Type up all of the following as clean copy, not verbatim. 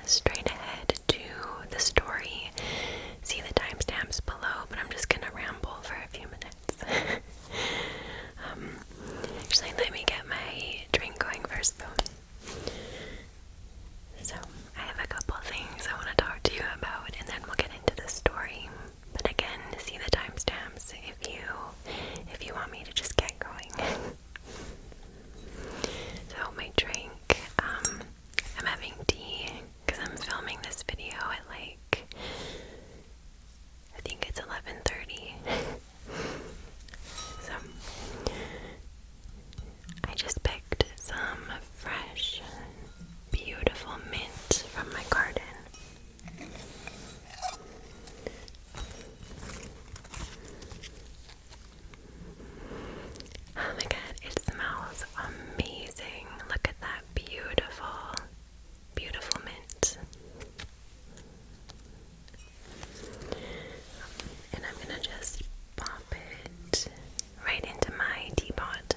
straight ahead to the story. See the timestamps below, but I'm just gonna ramble for a few minutes. Actually, let me get my drink going first, though. So, I have a couple things I want to talk to you about, and then we'll get into the story. But again, see the timestamps if you want me to just get going. So, my drink, I'm having tea because I'm filming this video at I think it's 11:30. So, I just picked some fresh, beautiful mint from my garden. Oh my god, it smells amazing. Look at that beautiful, beautiful mint. And I'm gonna just pop it right into my teapot.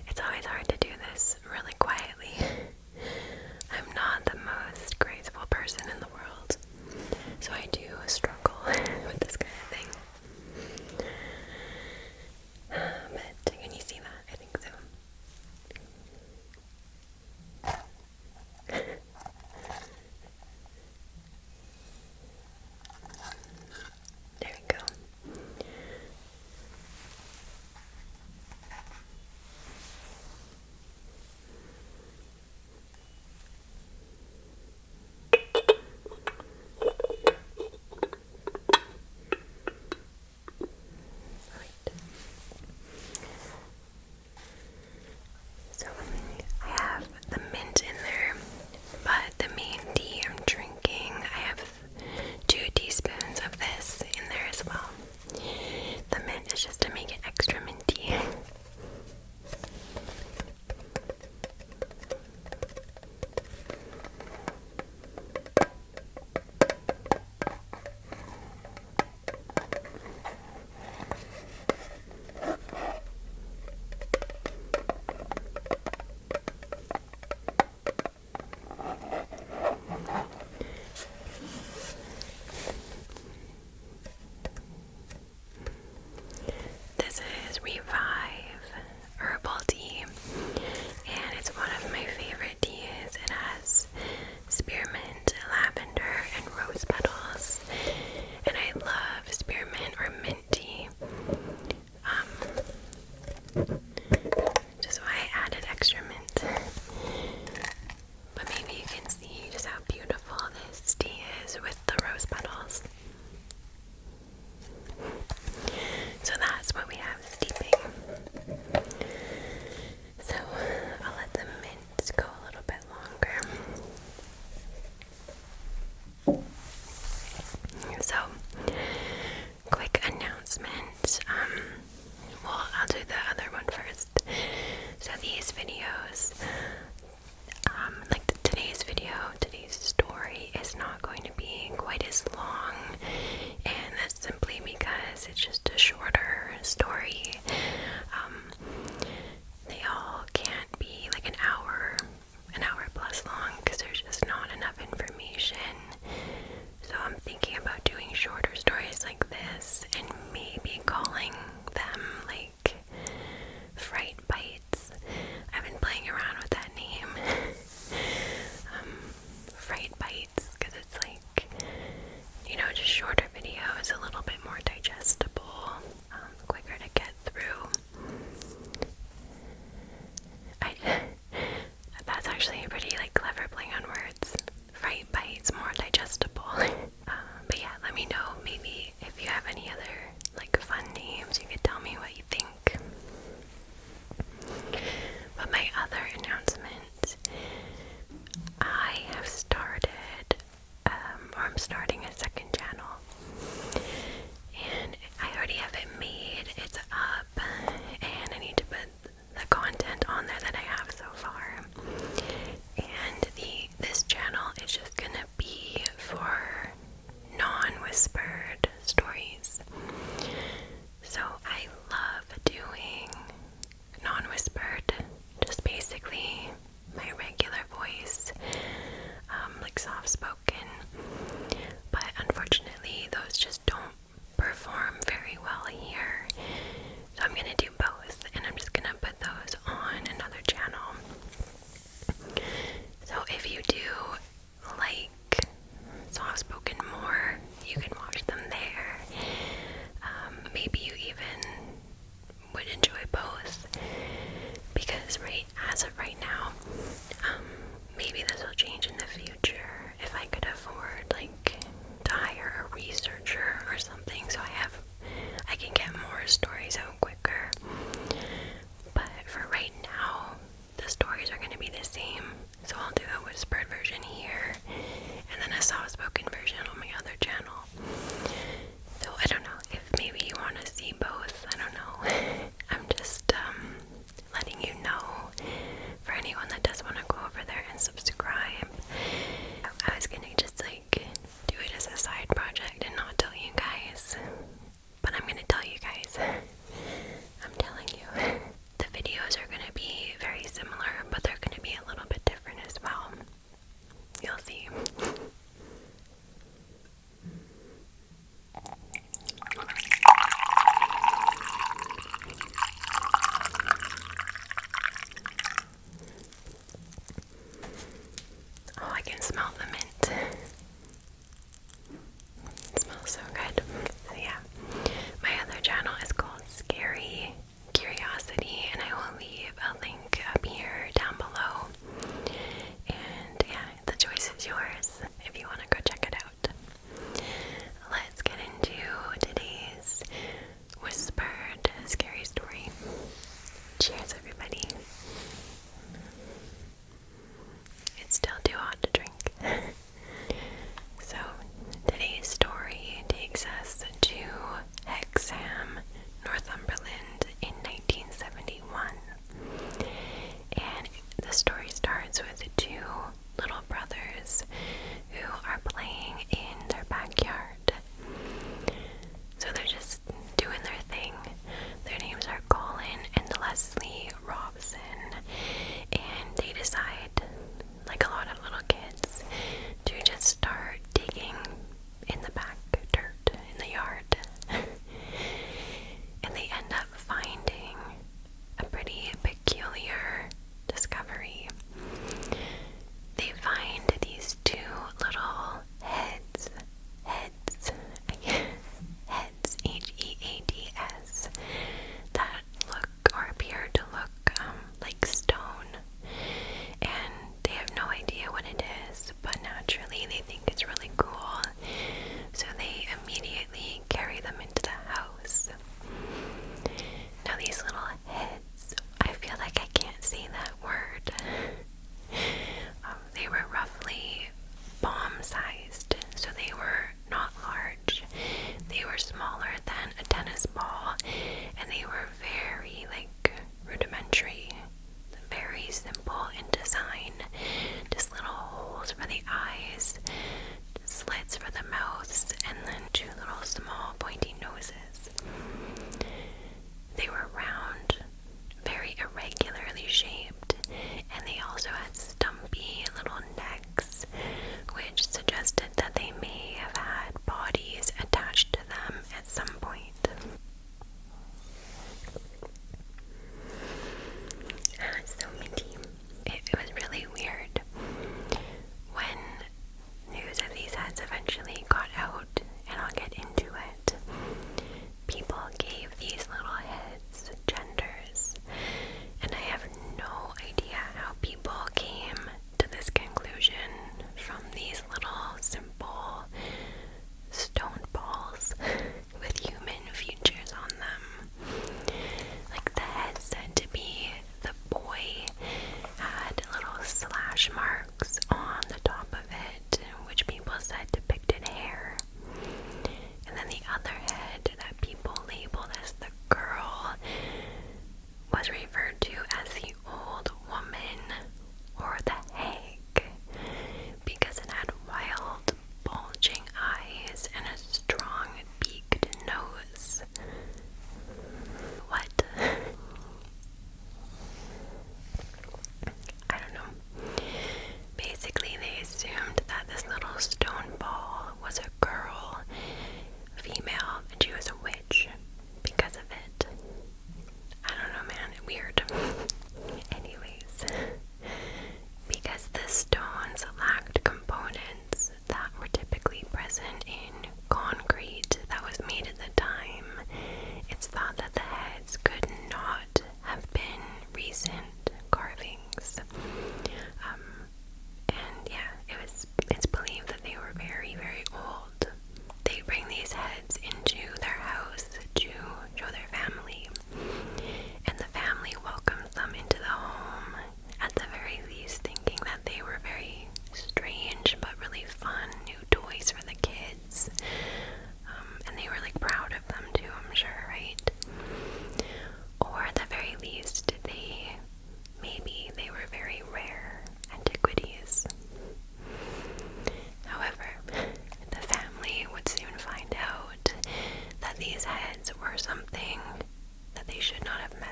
It's always hard to do this really quietly. I'm not the most graceful person in the world, so I do struggle with this kind of thing. But can you see that? I think so. There we go. So I have the mint in there, but the main tea I'm drinking, I have 2 teaspoons of this in there as well. The mint is just to make it extra minty. This is Revive Herbal Tea, and it's one of my favorite teas. It has spearmint, lavender, and rose petals, and I love spearmint or mint tea. Just why I added extra mint. But maybe you can see just how beautiful this tea is with the rose petals. So that's what we have steeping. So I'll let the mint go a little bit longer. So, quick announcement. Well, I'll do the other one first. So these videos, today's story is not going to be quite as long, and that's simply because it's just a shorter story. They all can't be like an hour plus long because there's just not enough information. So I'm thinking about doing shorter stories like this and maybe calling them like Fright Bites. I've been playing around with that name. Fright Bites, because it's like, just shorter videos, a little bit more digestible, quicker to get through. That's actually a pretty clever play on words. Fright Bites, more digestible. But yeah, let me know maybe if you have any other fun names. You could tell me what you think. But my other announcement, I have started, I'm starting a second channel, and I already have it made. It's up, and I need to put the content on there that I have so far. And this channel is just gonna be for non-whispered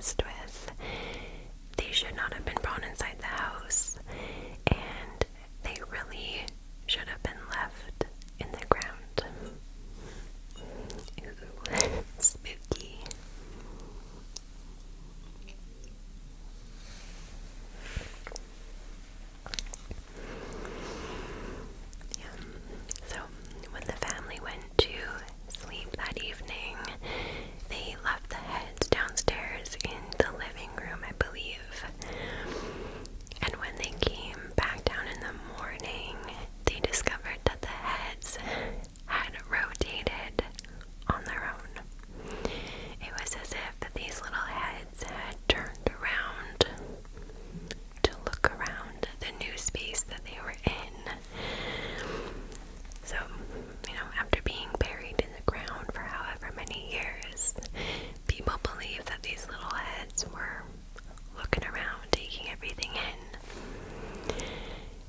messed with. They should not have been brought inside the house, and they really should have been left in the ground. Ooh, spooky. Yeah. So when the family went to sleep that evening, they left the heads downstairs in the living room, I believe. And when they came back down in the morning, they discovered that the heads had rotated on their own. It was as if these little heads had turned around to look around the new space that they were in. So, after being buried in the ground for however many years, people believe that these little heads were looking around, taking everything in.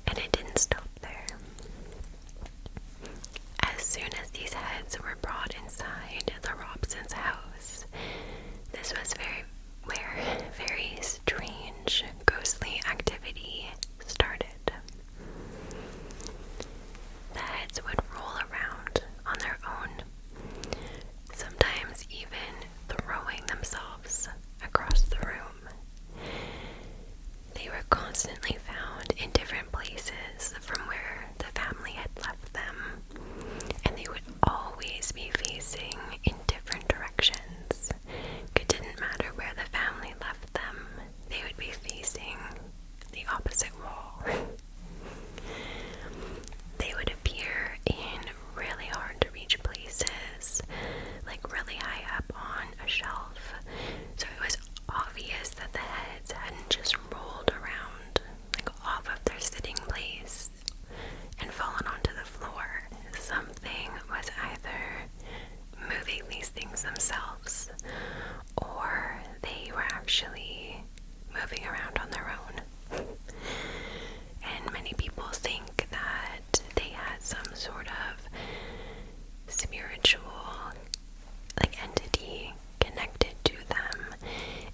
And it didn't stop there. As soon as these heads were brought inside the Robsons' house, this was where very strange, ghostly activity started. The heads would roll around on their own, sometimes even throwing themselves across the room. They were constantly found in different places from where the family had left them, and they would always be facing in different directions. It didn't matter where the family left them, they would be facing the opposite wall. They would appear in really hard to reach places, like really high up on a shelf. So it was obvious that the heads hadn't just rolled around, like off of their sitting place and fallen onto the floor. Something was either moving these things themselves, or they were actually moving around on their own. And many people think that they had some sort of spiritual entity connected to them,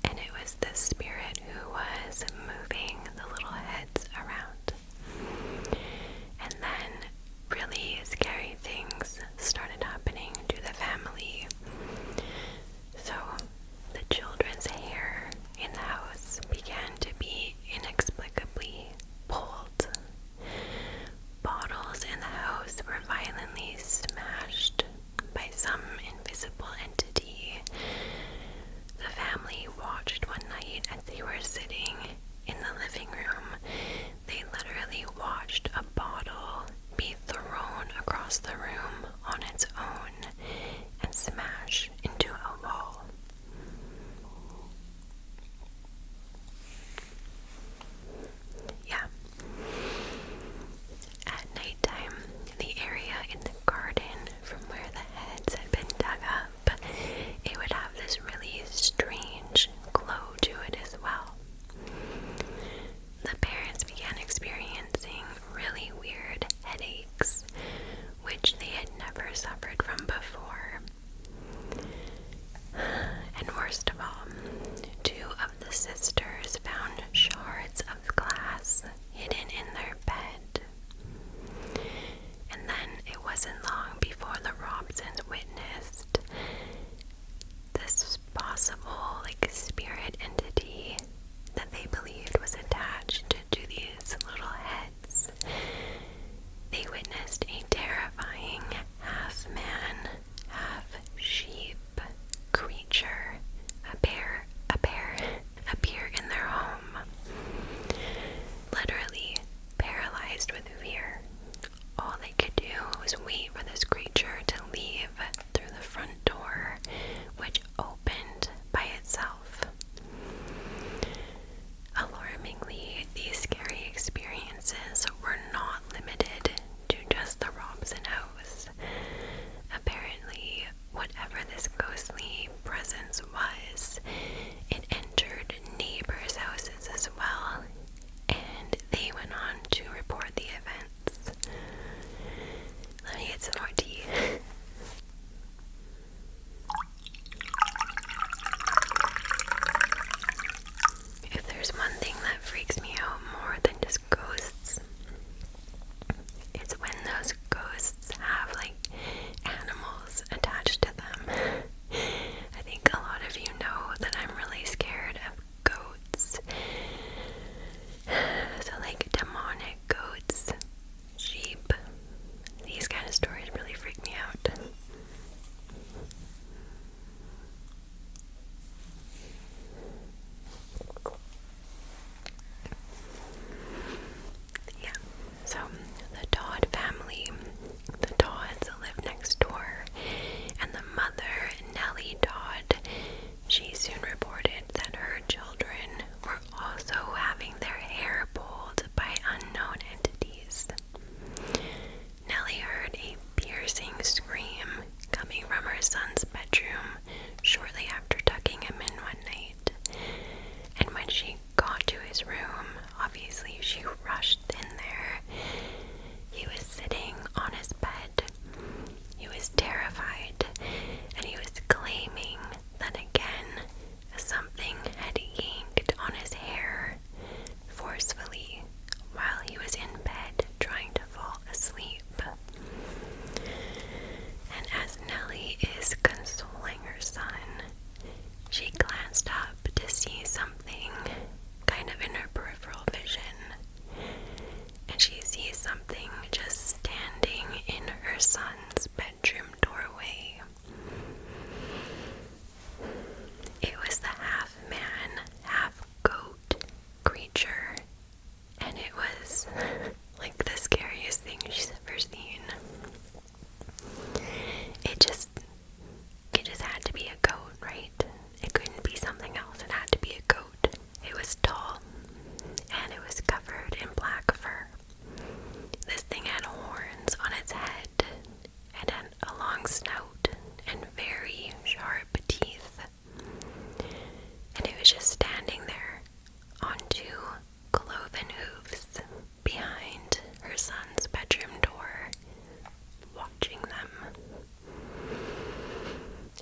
and it was the spirit who was moving the little heads around. And then really scary things started happening to the family. So the children's hair in the house began to be inexplicably pulled. Bottles in the house were violently smashed by some invisible entity. The family watched one night as they were sitting in the living room. They literally watched a bottle be thrown across the room on its own and smash into a wall. Yeah. At nighttime, the area in the garden from where the heads had been dug up, it would have this really strange glow to it as well. The parents began experiencing really weird headaches, which they had never suffered from before. And worst of all, two of the sisters found shards of glass hidden in their bed. And then it wasn't long before the Robsons witnessed this possible spirit entity that they believed was attached to these little heads. They witnessed a terrifying half-man, half-sheep creature appear in their home. Literally paralyzed with fear. All they could do was wait for this creature to leave through the front door, which opened by itself. Alarmingly, these scary experiences were not limited to just the Robson house. Apparently, whatever this ghostly presence was, it entered neighbors' houses as well, and they went on to report the events. Let me get some more tea.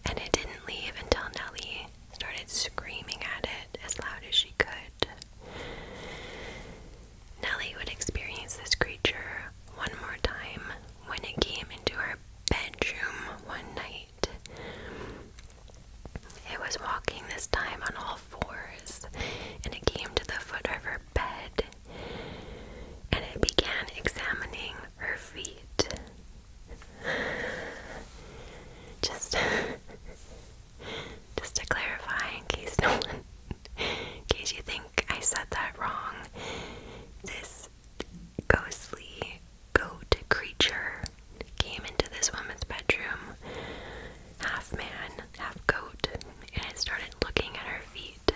and it didn't leave until Nellie started screaming at it as loud as she could. Nellie would experience this creature one more time when it came into her bedroom one night. It was walking this time on all fours, and it came to the foot of her bed, and it began examining her feet. Just to clarify, in case you think I said that wrong, this ghostly goat creature came into this woman's bedroom, half man, half goat, and it started looking at her feet.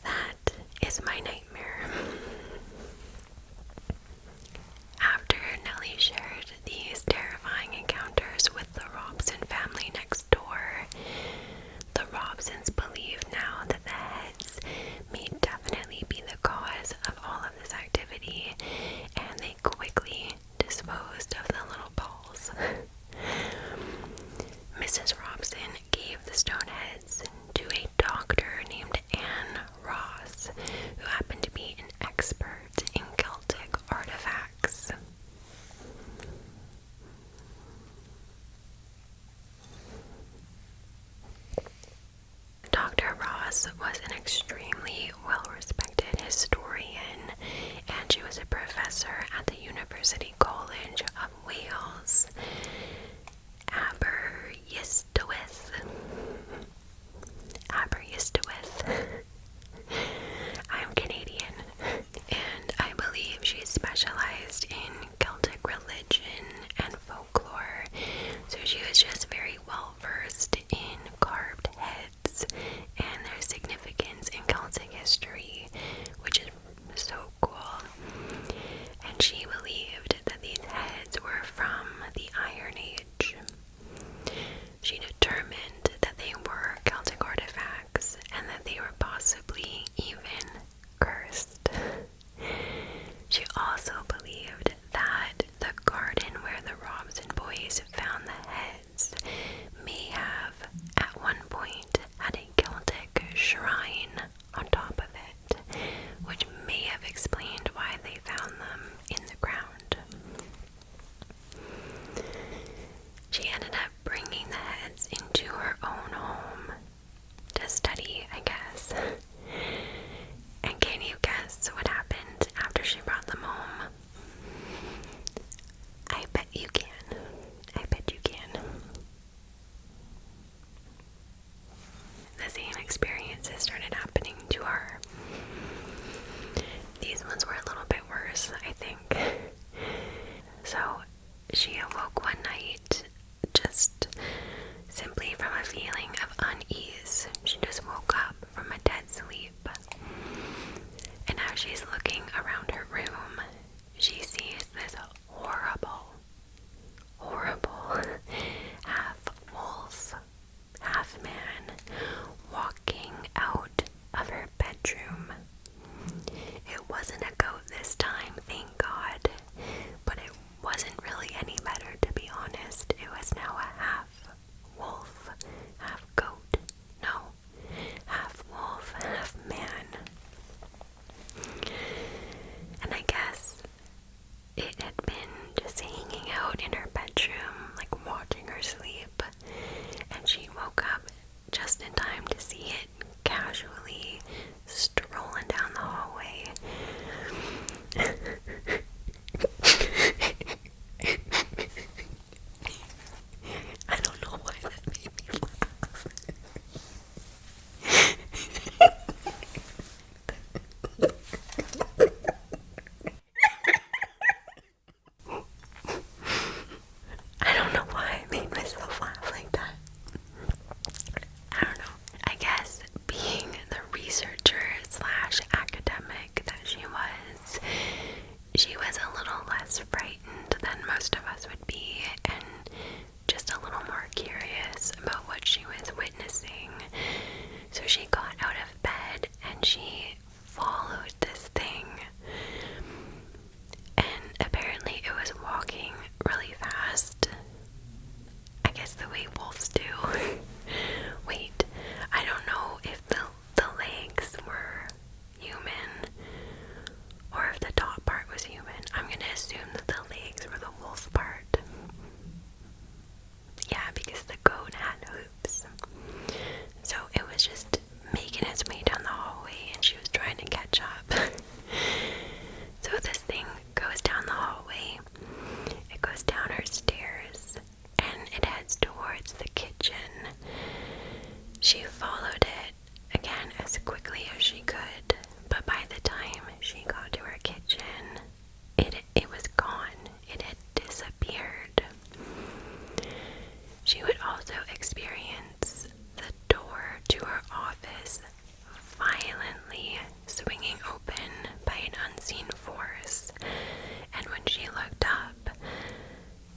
That is my nightmare. After Nellie shared these terrifying encounters with the Robson family next door, the Robsons believe now that the Heads may definitely be the cause of all of this activity, and they quickly disposed of the little balls. Mrs. Robson gave the stone heads to a doctor named Anne Ross, who happened to be an expert in Celtic artifacts. Dr. Ross was an extremely well-respected historian, and she was a professor at the University College of Wales, Aberystwyth. I'm Canadian, and I believe she specialized in Celtic religion and folklore, so she was just very well versed in carved heads and their significance in Celtic history, which is so cool. And she believed that these heads were from the Iron Age. eyes the way wolves do. Wait, I don't know if the legs were human or if the top part was human. I'm gonna assume that the legs were the wolf part. Yeah, because the goat had hooves. So it was just making its way down the hallway and she was trying to catch up. So this thing goes down the hallway. It goes down her stairs and it heads towards the kitchen. She followed it again as quickly as she could, but by the time she got to her kitchen, it was gone. It had disappeared. She would also experience the door to her office violently swinging open by an unseen force, and when she looked up,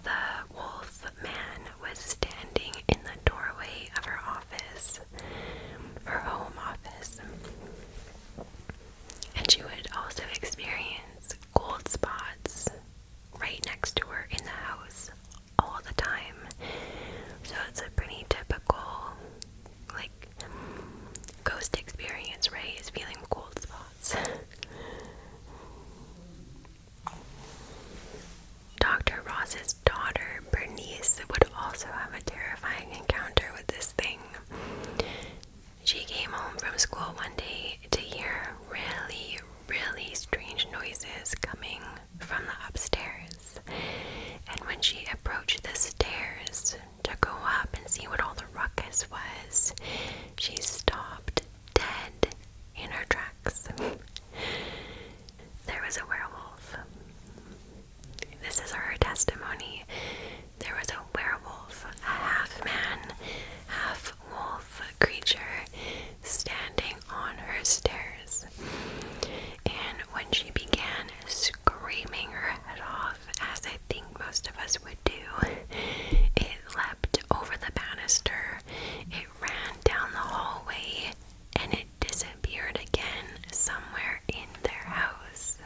the wolf man was standing in the doorway of her office, her home office. And she would also experience cold spots right next to her in the house all the time. So it's a pretty typical, like, ghost experience, right? Is feeling cold spots. Dr. Ross's daughter, Bernice, would also have a terrifying encounter with this thing. She came home from school one day to hear really, really strange noises coming from the upstairs. And when she approached the stairs to go up and see what all the ruckus was, she stopped dead in her tracks. There was a werewolf. This is her testimony. There was a werewolf, a half-man, half-wolf creature standing on her stairs. And when she began screaming her head off, as I think most of us would do, it leapt over the banister, it ran down the hallway, and it disappeared again somewhere in their house.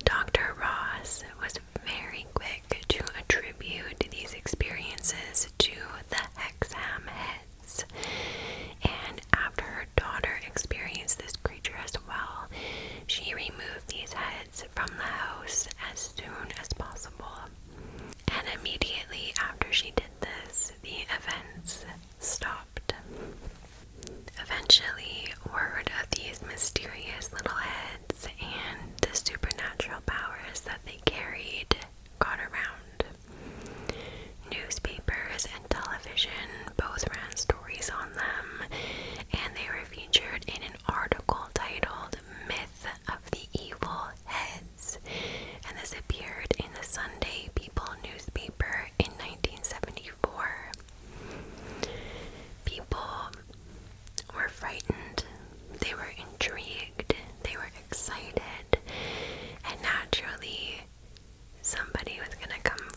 Dr. Ross was very quick to attribute these experiences to the Hexham Heads, and after her daughter experienced this creature as well, she removed these heads from the house as soon as possible. And immediately after she did this, the events stopped. Eventually, word of these mysterious little heads and the supernatural powers that they carried got around. Newspapers and television both ran stories on them, and they were featured in an article titled Myth of the Evil Heads, and this appeared in the Sunday People newspaper in 1974. People were frightened, they were intrigued, they were excited, and naturally somebody was going to come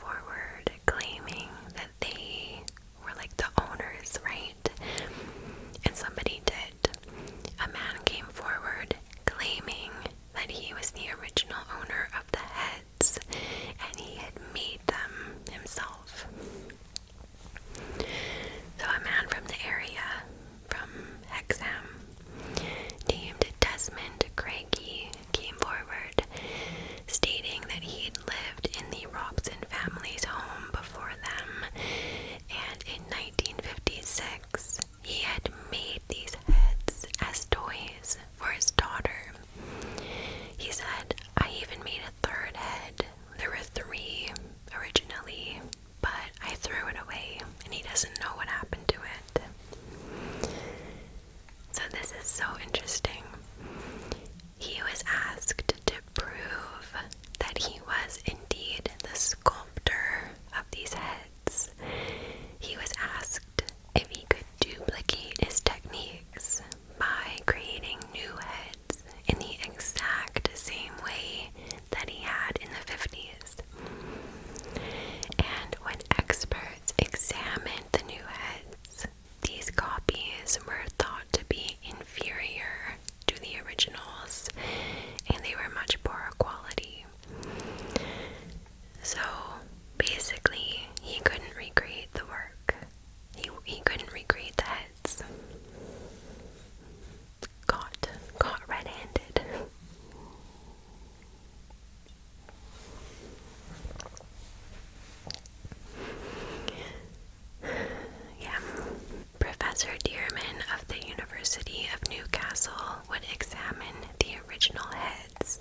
Professor Dearman of the University of Newcastle would examine the original heads,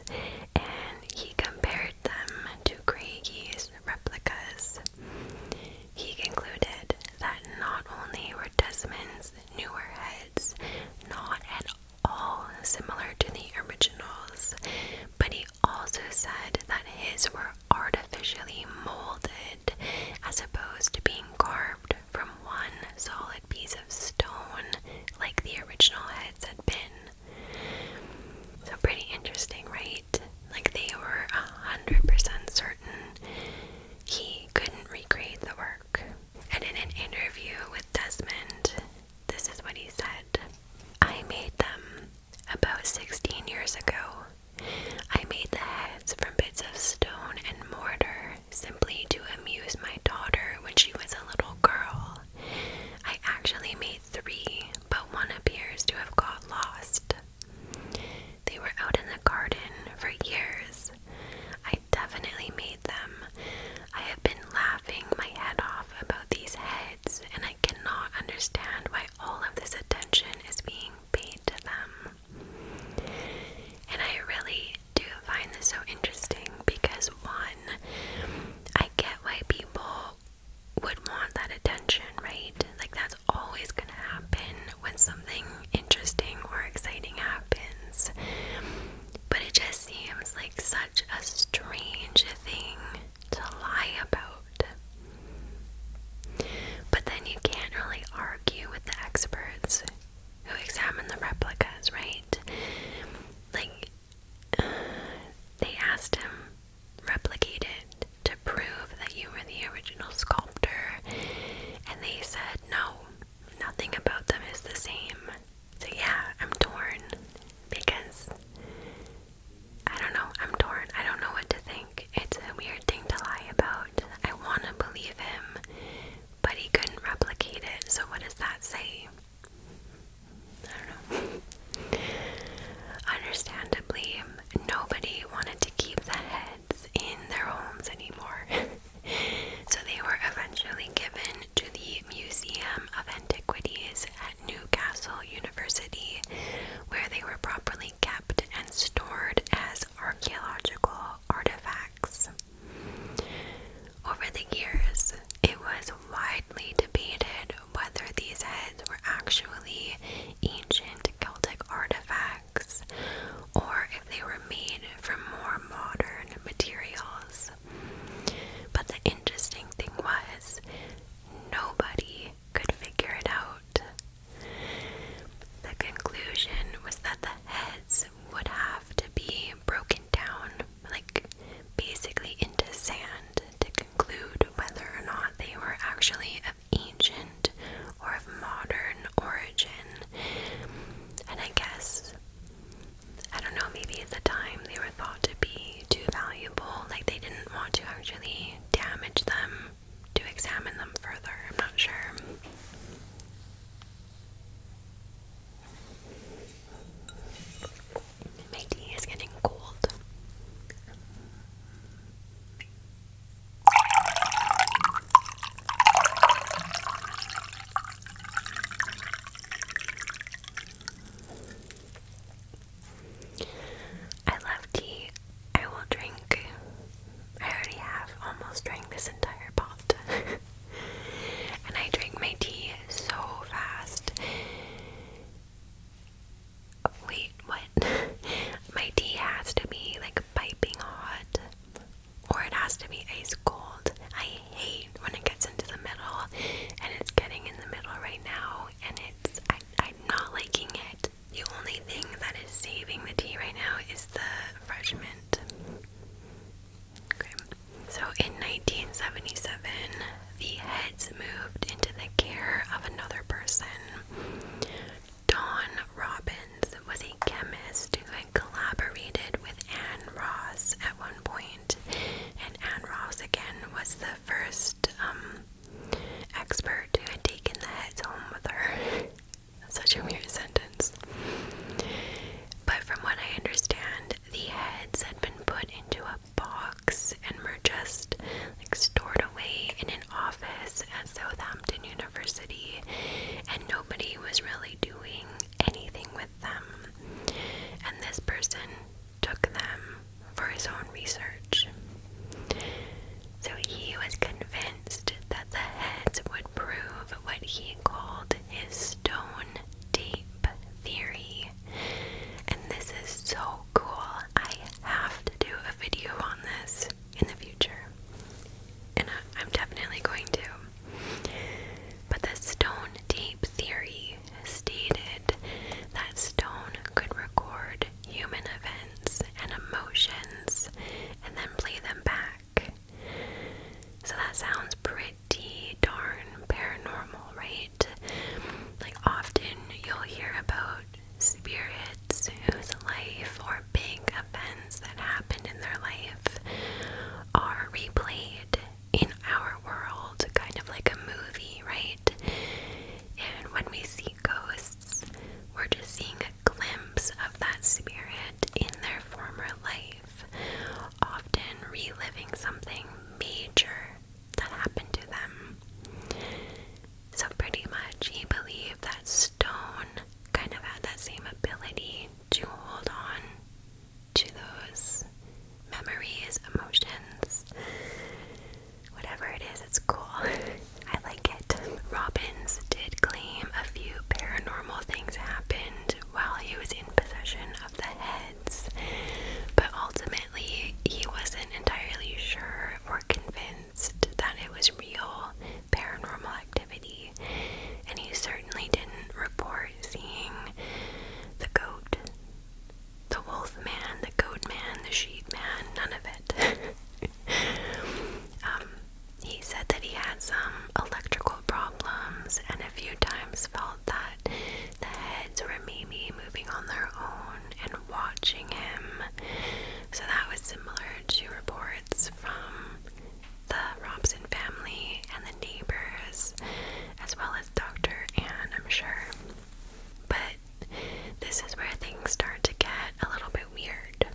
and he compared them to Craiggie's replicas. He concluded that not only were Desmond's newer heads not at all similar to the originals, but he also said that his were artificially molded as opposed to being carved from one solid piece of stone like the original heads had been. So pretty interesting, right? Like they were 100% certain he couldn't recreate the work. And in an interview with Desmond, this is what he said. I made them about 16 years ago. I made the heads from bits of stone and mortar simply to amuse my daughter when she was a little girl. I actually made 3, but one appears to have got lost. They were out in the garden for years. I definitely made them. I have been laughing my head off about these heads, and I cannot understand why all of this attention is being paid to them. And I really do find this so interesting because, one, I get why people would want that attention, right? Like that's always going to happen when something interesting or exciting happens. But it just seems like such a strange thing to lie about. But then you can't really argue with the experts who examine the replicas, right? Like, they asked him, replicate it to prove that you were the original sculptor, and they said, no, nothing about them is the same. So yeah, I'm torn, because, I don't know, I'm torn. I don't know what to think. It's a weird thing to lie about. I want to believe him, but he couldn't replicate it, so what does that say? I don't know. Understandably, nobody wanted to keep the heads in their homes anymore. So they were eventually given to the Museum of Antiquities at Newcastle University, where they were properly kept and stored as archaeological artifacts. Over the years, it was widely debated whether these heads were actually ancient Celtic artifacts or if they were made from more modern materials. But the interesting thing was, nobody could figure it out. The conclusion was that the heads would have to be broken down, like basically into sand, to conclude whether or not they were actually of ancient or of modern origin. And I guess, I don't know, maybe at the time they were thought to be too valuable, like they didn't want to actually damage them to examine them further. I'm not sure. My tea is getting cold. I love tea. I will drink. I already have almost drank this entire pot. And I drink my tea so fast. Wait, what? My tea has to be like piping hot, or it has to be ice cold. I hate when it gets into the middle, and it's getting in the middle right now, and I'm not liking it. The only thing that is saving the tea right now is the fresh mint. Okay. So in 1977, the heads moved into the care of another person. Don Robbins was a chemist who had collaborated with Anne Ross at one point, and Anne Ross again was the first expert who had taken the heads home with her. Such a weird sentence. But from what I understand, the heads had been put into a box and were just like stored away in an office at Southampton had some electrical problems and a few times felt that the heads were maybe moving on their own and watching him. So that was similar to reports from the Robson family and the neighbors, as well as Dr. Ann, I'm sure. But this is where things start to get a little bit weird,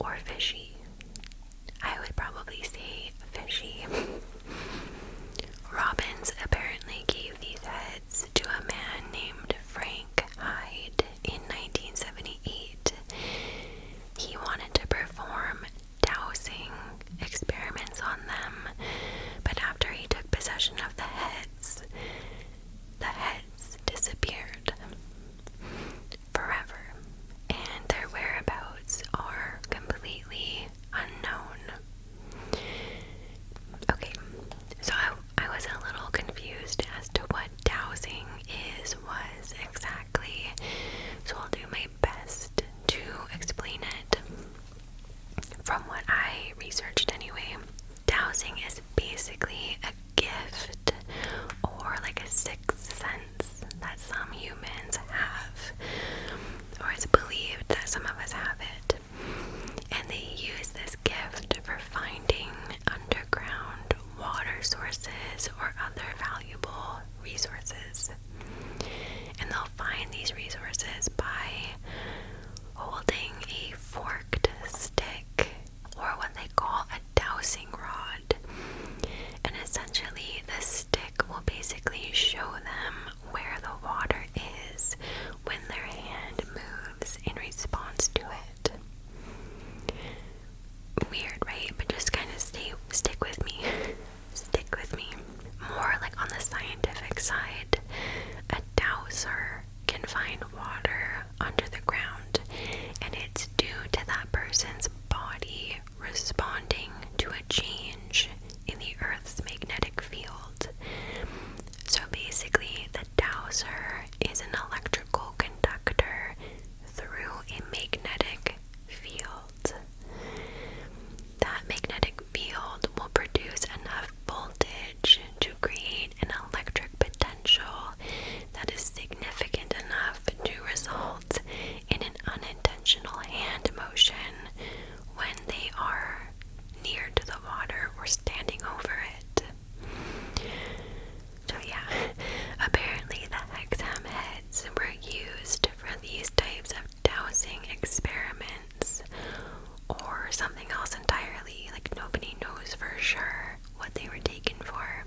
or fishy. I would probably say fishy. Robbins apparently gave these heads to a man named Frank Hyde in 1978. He wanted to perform dowsing experiments on them, but after he took possession of the heads disappeared forever, and their whereabouts are completely unknown. Okay, so I was a little confused as to what dowsing was exactly, so I'll do my best to explain it from what I researched anyway. Dowsing is basically a gift or like a sixth sense that some humans have, or it's believed that some of us have it, and they use this gift for finding underground water sources or other valuable resources. And they'll find these resources by holding a forked stick, or what they call a dowsing rod. And essentially, the stick will basically show them where the water is when their hand moves in response to it. Weird, right? But just kind of stick with me. Stick with me. More like on the scientific side, a dowser can find water under the ground, and it's due to that person's body responding to a change in the Earth's magnetic field. So basically, the dowser is an electrical conductor through a magnetic field. That magnetic field will produce enough voltage to create an electric potential that is significant enough to result in an unintentional hand motion when they are near to the water or standing over it. So yeah, apparently the Hexham Heads were used for these types of dowsing experiments, or something else entirely. Like, nobody knows for sure what they were taken for.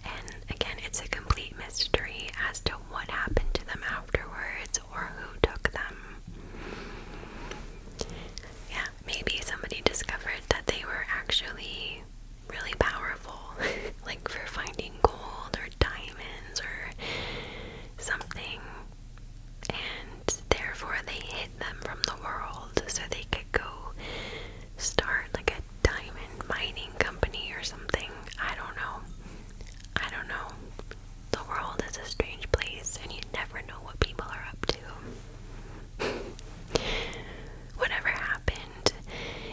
And again, it's a complete mystery as to what happened to them afterwards or who took them. Yeah, maybe somebody discovered that they were actually really powerful, like for finding gold or diamonds or something, and therefore they hid them from the world so they could go start like a diamond mining company or something. I don't know. The world is a strange place, and you never know what people are up to. Whatever happened,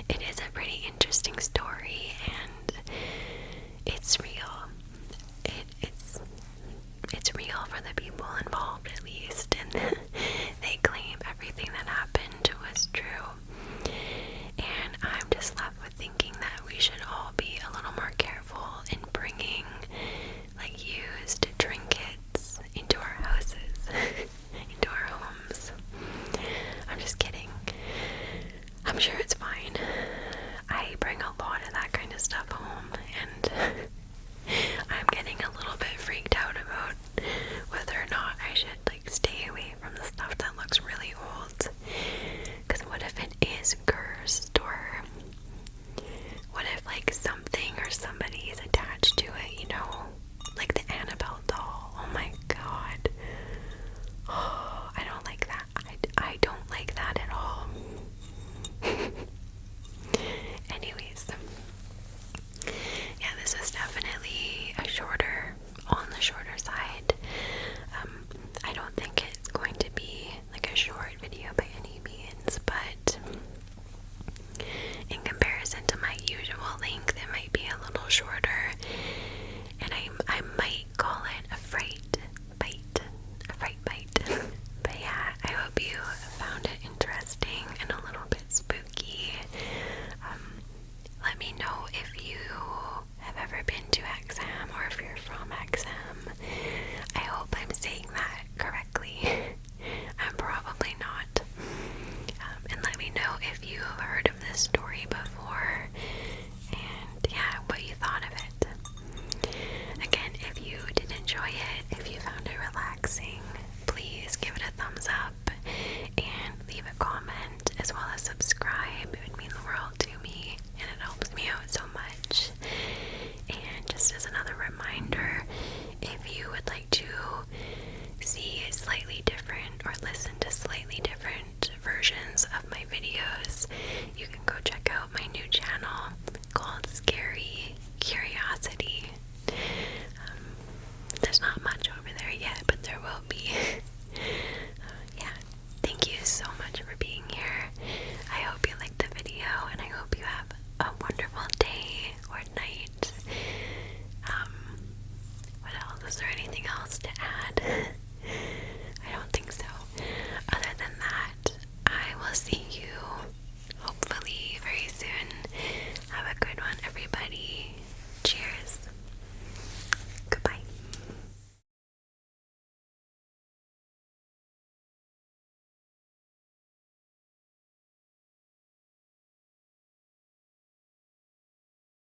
it is a pretty interesting story, and it's real. It's real for the people involved, at least, and